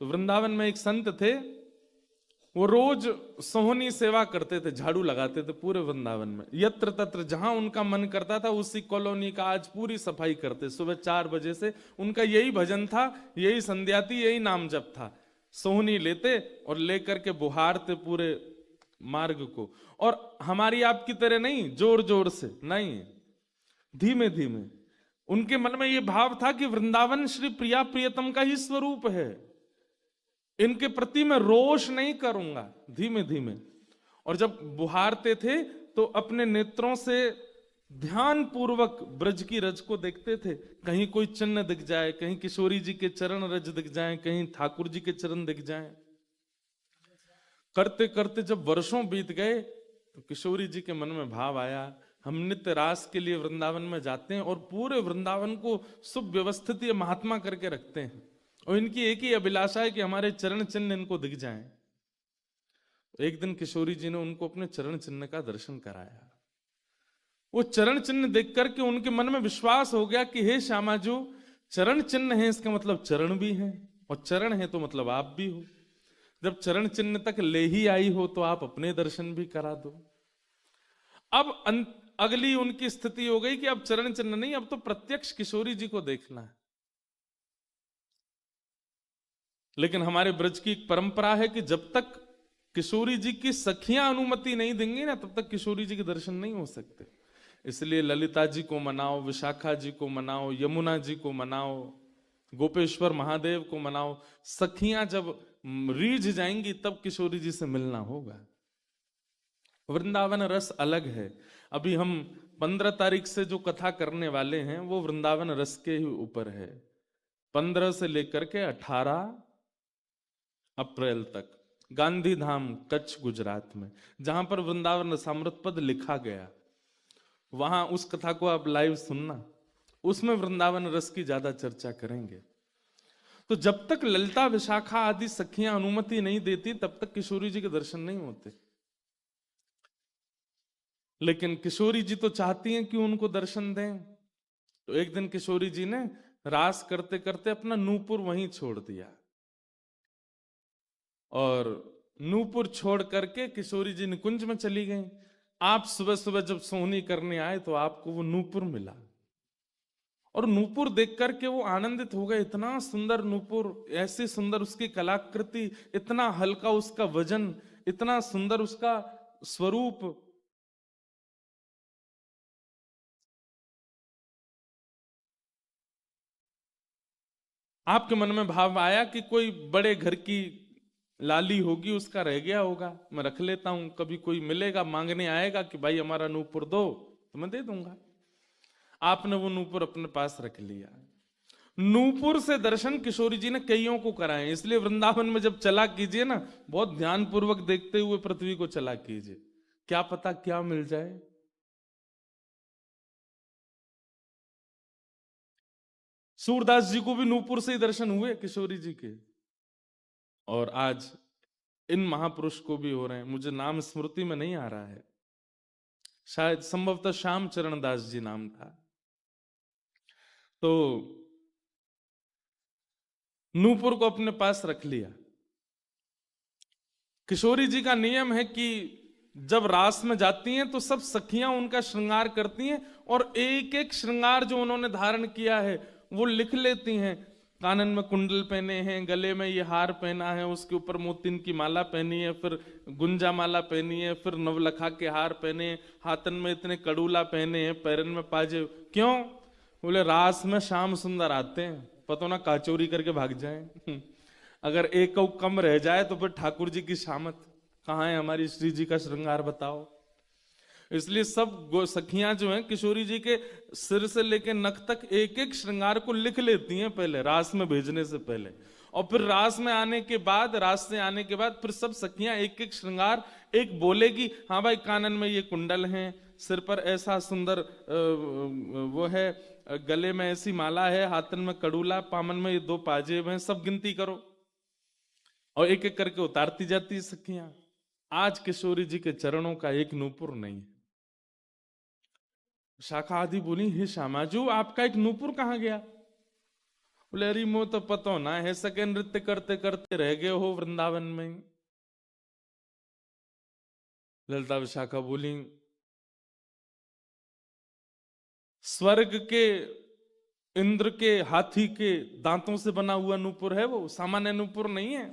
तो वृंदावन में एक संत थे, वो रोज सोहनी सेवा करते थे, झाड़ू लगाते थे पूरे वृंदावन में, यत्र तत्र जहां उनका मन करता था उसी कॉलोनी का आज पूरी सफाई करते। सुबह 4 बजे से उनका यही भजन था, यही संध्या थी, यही नाम जप था। सोहनी लेते और लेकर के बुहारते पूरे मार्ग को। और हमारी आपकी तरह नहीं जोर जोर से, नहीं, धीमे धीमे। उनके मन में यह भाव था कि वृंदावन श्री प्रिया प्रियतम का ही स्वरूप है, इनके प्रति मैं रोष नहीं करूंगा, धीमे धीमे। और जब बुहारते थे तो अपने नेत्रों से ध्यान पूर्वक ब्रज की रज को देखते थे, कहीं कोई चिन्ह दिख जाए, कहीं किशोरी जी के चरण रज दिख जाए, कहीं ठाकुर जी के चरण दिख जाए। करते करते जब वर्षों बीत गए तो किशोरी जी के मन में भाव आया, हम नित्य रास के लिए वृंदावन में जाते हैं और पूरे वृंदावन को सुव्यवस्थित महात्मा करके रखते हैं, और इनकी एक ही अभिलाषा है कि हमारे चरण चिन्ह इनको दिख जाएं। एक दिन किशोरी जी ने उनको अपने चरण चिन्ह का दर्शन कराया। वो चरण चिन्ह देख करके उनके मन में विश्वास हो गया कि हे श्यामा जो चरण चिन्ह है इसका मतलब चरण भी है, और चरण है तो मतलब आप भी हो। जब चरण चिन्ह तक ले ही आई हो तो आप अपने दर्शन भी करा दो। अब अगली उनकी स्थिति हो गई कि अब चरण चिन्ह नहीं, अब तो प्रत्यक्ष किशोरी जी को देखना है। लेकिन हमारे ब्रज की एक परंपरा है कि जब तक किशोरी जी की सखियां अनुमति नहीं देंगी ना, तब तक किशोरी जी के दर्शन नहीं हो सकते। इसलिए ललिता जी को मनाओ, विशाखा जी को मनाओ, यमुना जी को मनाओ, गोपेश्वर महादेव को मनाओ, सखियां जब रीझ जाएंगी तब किशोरी जी से मिलना होगा। वृंदावन रस अलग है। अभी हम 15 तारीख से जो कथा करने वाले हैं वो वृंदावन रस के ही ऊपर है। 15 से लेकर के 18 अप्रैल तक गांधी धाम कच्छ गुजरात में, जहां पर वृंदावन रसामृत पद लिखा गया, वहां उस कथा को आप लाइव सुनना, उसमें वृंदावन रस की ज्यादा चर्चा करेंगे। तो जब तक ललिता विशाखा आदि सखियां अनुमति नहीं देती तब तक किशोरी जी के दर्शन नहीं होते। लेकिन किशोरी जी तो चाहती हैं कि उनको दर्शन दें। तो एक दिन किशोरी जी ने रास करते करते अपना नूपुर वहीं छोड़ दिया, और नूपुर छोड़ करके किशोरी जी निकुंज में चली गई। आप सुबह सुबह जब सोहनी करने आए तो आपको वो नूपुर मिला, और नूपुर देख करके वो आनंदित हो गए। इतना सुंदर नूपुर, ऐसी सुंदर उसकी कलाकृति, इतना हल्का उसका वजन, इतना सुंदर उसका स्वरूप। आपके मन में भाव आया कि कोई बड़े घर की लाली होगी, उसका रह गया होगा, मैं रख लेता हूं, कभी कोई मिलेगा मांगने आएगा कि भाई हमारा नूपुर दो तो मैं दे दूंगा। आपने वो नूपुर अपने पास रख लिया। नूपुर से दर्शन किशोरी जी ने कईयों को कराए। इसलिए वृंदावन में जब चला कीजिए ना, बहुत ध्यानपूर्वक देखते हुए पृथ्वी को चला कीजिए, क्या पता क्या मिल जाए। सूरदास जी को भी नूपुर से ही दर्शन हुए किशोरी जी के, और आज इन महापुरुष को भी हो रहे हैं। मुझे नाम स्मृति में नहीं आ रहा है, शायद संभवतः श्याम चरण दास जी नाम था। तो नूपुर को अपने पास रख लिया। किशोरी जी का नियम है कि जब रास में जाती हैं तो सब सखियां उनका श्रृंगार करती हैं, और एक एक श्रृंगार जो उन्होंने धारण किया है वो लिख लेती हैं। कानन में कुंडल पहने हैं, गले में ये हार पहना है, उसके ऊपर मोतिन की माला पहनी है, फिर गुंजा माला पहनी है, फिर नवलखा के हार पहने, हाथन में इतने कड़ूला पहने हैं, पैरन में पाजे। क्यों? बोले रास में श्याम सुंदर आते हैं, पता ना काचोरी करके भाग जाए। अगर एक कम रह जाए तो फिर ठाकुर जी की शामत कहाँ है, हमारी श्री जी का श्रृंगार बताओ। इसलिए सब सखियां जो हैं किशोरी जी के सिर से लेकर नख तक एक एक श्रृंगार को लिख लेती हैं पहले, रास में भेजने से पहले। और फिर रास में आने के बाद, रास से आने के बाद फिर सब सखियां एक एक श्रृंगार, एक बोलेगी हाँ भाई कानन में ये कुंडल हैं, सिर पर ऐसा सुंदर वो है, गले में ऐसी माला है, हाथन में कड़ूला, पामन में ये 2 पाजेब हैं, सब गिनती करो। और एक एक करके उतारती जाती सखियां। आज किशोरी जी के चरणों का एक नूपुर नहीं है। शाखा आदि बोली हे श्यामाजू आपका एक नूपुर कहां गया? बोले अरे मो तो पतो ना है, सके नृत्य करते करते रह गए हो वृंदावन में। ललिता विशाखा बोली स्वर्ग के इंद्र के हाथी के दांतों से बना हुआ नूपुर है, वो सामान्य नूपुर नहीं है।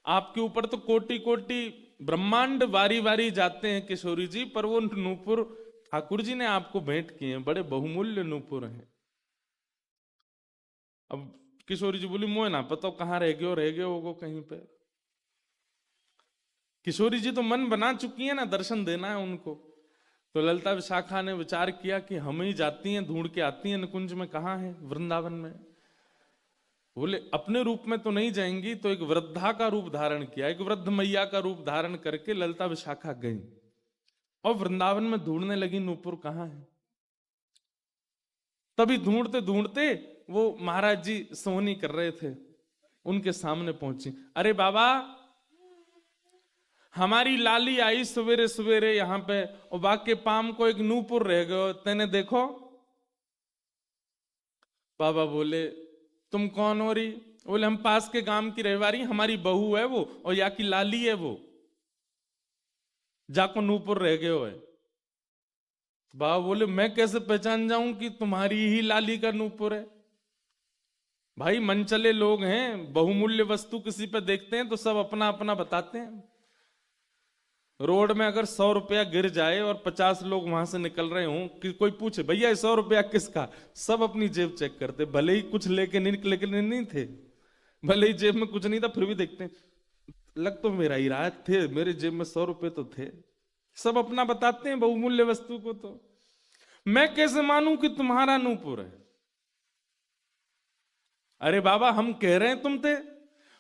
आपके ऊपर तो कोटि कोटि ब्रह्मांड वारी वारी जाते हैं किशोरी जी, पर वो नूपुर ठाकुर जी ने आपको भेंट किए हैं, बड़े बहुमूल्य नूपुर हैं। अब किशोरी जी बोली मोए ना पता कहाँ रह गए होगो कहीं पे। किशोरी जी तो मन बना चुकी है ना, दर्शन देना है उनको। तो ललिता विशाखा ने विचार किया कि हम ही जाती हैं, ढूंढ के आती हैं निकुंज में, कहाँ है वृंदावन में। बोले अपने रूप में तो नहीं जाएंगी, तो एक वृद्धा का रूप धारण किया, एक वृद्ध मैया का रूप धारण करके ललिता विशाखा गई और वृंदावन में ढूंढने लगी नूपुर कहाँ है। तभी ढूंढते ढूंढते वो महाराज जी सोहनी कर रहे थे, उनके सामने पहुंची। अरे बाबा हमारी लाली आई सवेरे सवेरे यहाँ पे, और बाके पाम को एक नूपुर रह गयो, तेने देखो। बाबा बोले तुम कौन हो रही? बोले हम पास के गांव की रहवारी, हमारी बहू है वो, और या की लाली है वो, जाको नूपुर रह गयो है। बाबा बोले मैं कैसे पहचान जाऊं कि तुम्हारी ही लाली का नूपुर है? भाई मनचले लोग हैं, बहुमूल्य वस्तु किसी पे देखते हैं तो सब अपना अपना बताते हैं। रोड में अगर 100 रुपया गिर जाए और 50 लोग वहां से निकल रहे हों, कि कोई पूछे भैया 100 रुपया किसका, सब अपनी जेब चेक करते, भले ही कुछ लेके नहीं थे, भले ही जेब में कुछ नहीं था, फिर भी देखते हैं लग तो मेरा ही रहा थे, मेरे जेब में 100 रुपए तो थे। सब अपना बताते हैं बहुमूल्य वस्तु को। तो मैं कैसे मानूं कि तुम्हारा नूपुर है? अरे बाबा हम कह रहे हैं तुम थे।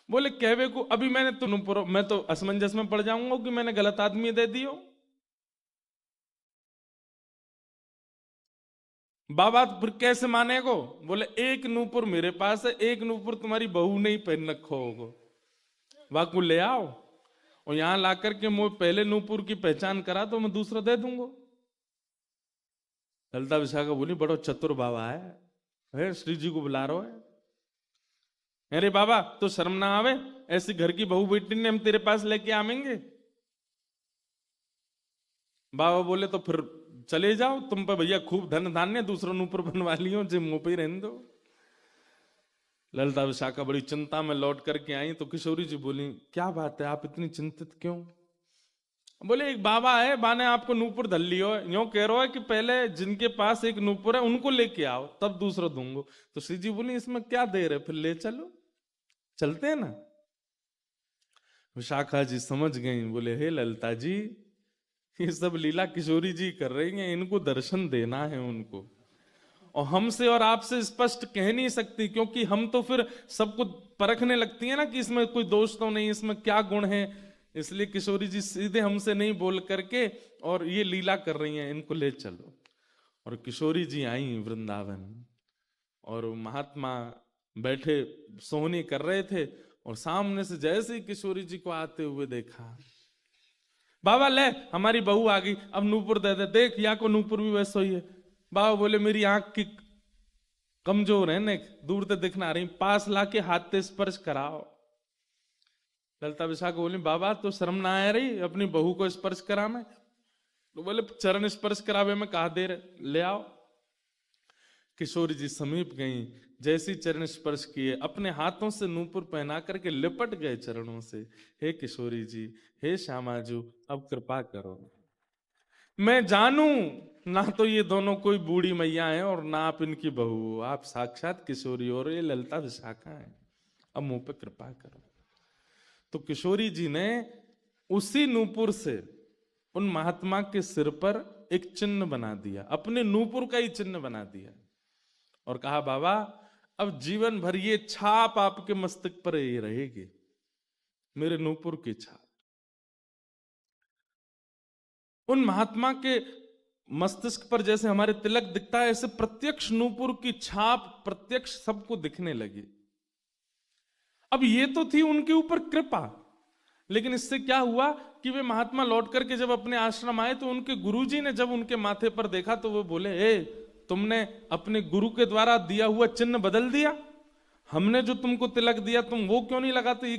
बोले कहवे को अभी मैंने तो नूपुर, मैं तो असमंजस में पड़ जाऊंगा कि मैंने गलत आदमी दे दियो। बाबा फिर कैसे मानेगो? बोले एक नूपुर मेरे पास है, एक नूपुर तुम्हारी बहू ने ही पहन रखो होगो, वाकू ले आओ और यहां ला करके मुझे पहले नूपुर की पहचान करा तो मैं दूसरा दे दूंगा। ललिता विशाखा बोली बड़ो चतुर बाबा है, श्री जी को बुला रहा है। अरे बाबा तो शर्म ना आवे, ऐसी घर की बहू बेटी ने हम तेरे पास लेके आवेंगे? बाबा बोले तो फिर चले जाओ, तुम पे भैया खूब धन धान्य, दूसरों ऊपर बनवा लियो, जे मुंह पे ही रहने दो। ललिता विशाखा बड़ी चिंता में लौट करके आई तो किशोरी जी बोली क्या बात है, आप इतनी चिंतित क्यों? बोले एक बाबा है, बाने आपको नूपुर धल लियो, यूं कह रहा है कि पहले जिनके पास एक नूपुर है उनको लेके आओ तब दूसरा दूंगो। तो श्री जी बोली इसमें क्या देर है, फिर ले चलो, चलते हैं ना। विशाखा जी समझ गई, बोले हे ललिता जी ये सब लीला किशोरी जी कर रही हैं, इनको दर्शन देना है उनको, और हमसे और आपसे स्पष्ट कह नहीं सकती, क्योंकि हम तो फिर सबको परखने लगती है ना कि इसमें कोई दोष तो नहीं, इसमें क्या गुण है। इसलिए किशोरी जी सीधे हमसे नहीं बोल करके और ये लीला कर रही हैं, इनको ले चलो। और किशोरी जी आई वृंदावन और महात्मा बैठे सोहनी कर रहे थे, और सामने से जैसे ही किशोरी जी को आते हुए देखा, बाबा ले हमारी बहू आ गई, अब नूपुर दे दे, देख या को नूपुर भी वैसा ही है। बाबा बोले मेरी आंख की कमजोर है ने, दूर से दिखना रही, पास लाके हाथ से स्पर्श कराओ। ललिता विशाखा बोली बाबा तो शर्म ना आ रही अपनी बहू को स्पर्श करा में? तो बोले चरण स्पर्श करावे में कहा देर, ले आओ। किशोरी जी समीप गई, जैसी चरण स्पर्श किए अपने हाथों से नूपुर पहना करके लिपट गए चरणों से। हे किशोरी जी, हे श्यामाजू, अब कृपा करो, मैं जानू ना तो ये दोनों कोई बूढ़ी मैया हैं और ना आप इनकी बहू, आप साक्षात किशोरी और ये ललिता विशाखा है, अब मुंह पे कृपा करो। तो किशोरी जी ने उसी नूपुर से उन महात्मा के सिर पर एक चिन्ह बना दिया, अपने नूपुर का ही चिन्ह बना दिया, और कहा बाबा अब जीवन भर ये छाप आपके मस्तक पर ही रहेगी, मेरे नूपुर की छाप। उन महात्मा के मस्तिष्क पर जैसे हमारे तिलक दिखता है, ऐसे प्रत्यक्ष नूपुर की छाप प्रत्यक्ष सबको दिखने लगी। अब ये तो थी उनके ऊपर कृपा, लेकिन इससे क्या हुआ कि वे महात्मा लौट करके जब अपने आश्रम आए तो उनके गुरुजी ने जब उनके माथे पर देखा तो वो बोले ए तुमने अपने गुरु के द्वारा दिया हुआ चिन्ह बदल दिया? हमने जो तुमको तिलक दिया तुम वो क्यों नहीं लगाते? ये